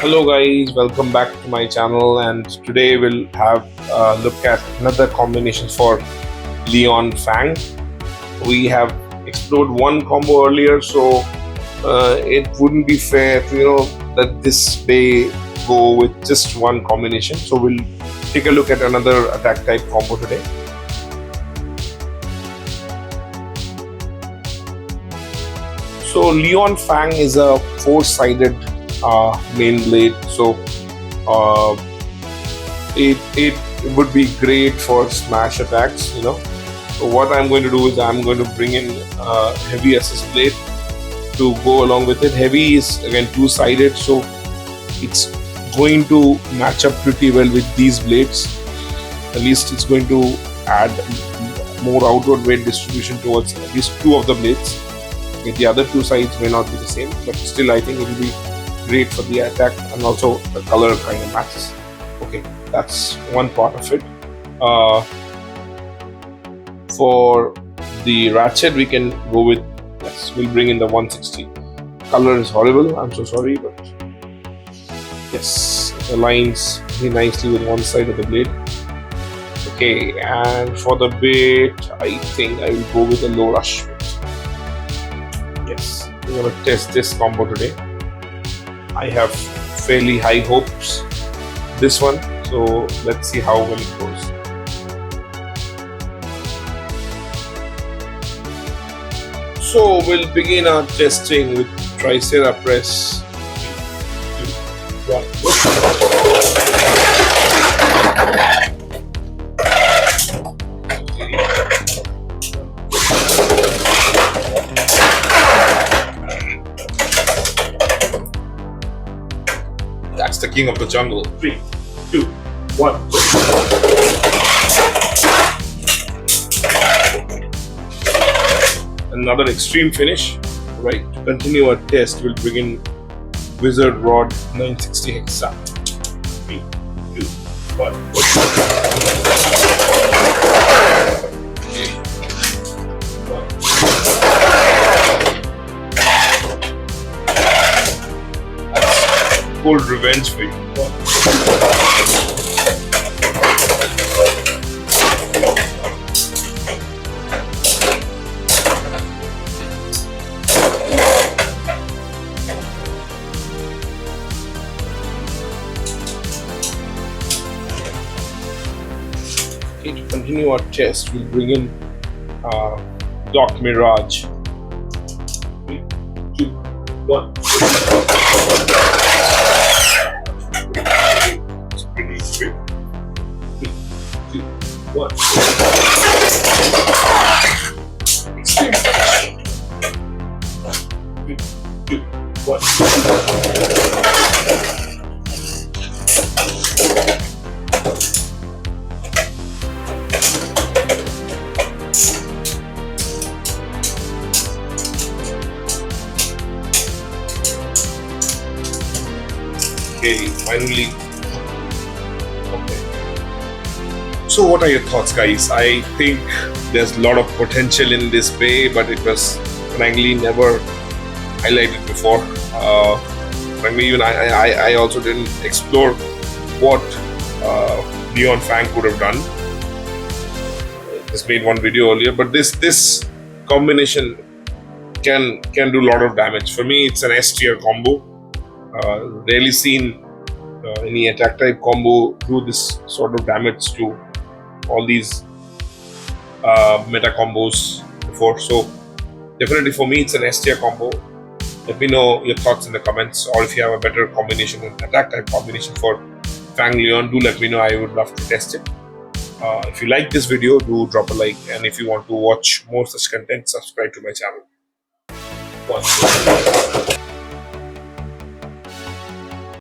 Hello guys, welcome back to my channel, and today we'll have a look at another combination for Leon Fang. We have explored one combo earlier, so it wouldn't be fair to that this may go with just one combination. So we'll take a look at another attack type combo today. So Leon Fang is a four-sided main blade, so it would be great for smash attacks. So what I'm going to do is I'm going to bring in heavy assist blade to go along with it. Heavy is again two-sided, so it's going to match up pretty well with these blades. At least it's going to add more outward weight distribution towards at least two of the blades. Okay, the other two sides may not be the same, but still I think it will be great for the attack, and also the color kind of matches. Okay, that's one part of it. For the ratchet, we can go with, yes, we'll bring in the 160. Color is horrible, I'm so sorry, but yes, it aligns very nicely with one side of the blade. Okay, and for the bait, I think I will go with a low rush. Yes, we're gonna test this combo today. I have fairly high hopes this one, so let's see how well it goes. So we'll begin our testing with Tricera press. 3, 2, 1. That's the king of the jungle. 3, 2, 1. Another extreme finish. Right. To continue our test, we'll begin Wizard Rod 960 Hexa. 3, 2, 1. Cold revenge for you. Okay, to continue our test, we'll bring in Doc Mirage. 3, 2, 1. What? Extreme finish. 3, 2, 1. Okay, finally. So what are your thoughts, guys? I think there's a lot of potential in this bay, but it was frankly never highlighted before. Frankly, even I also didn't explore what Leon Fang could have done. Just made one video earlier, but this combination can do a lot of damage. For me, it's an S-tier combo. Rarely seen any attack type combo do this sort of damage to all these meta combos before. So definitely for me, it's an S-tier combo. Let me know your thoughts in the comments, or if you have a better combination, an attack type combination for Fang Leon, do let me know. I would love to test it. If you like this video, do drop a like, and if you want to watch more such content, subscribe to my channel.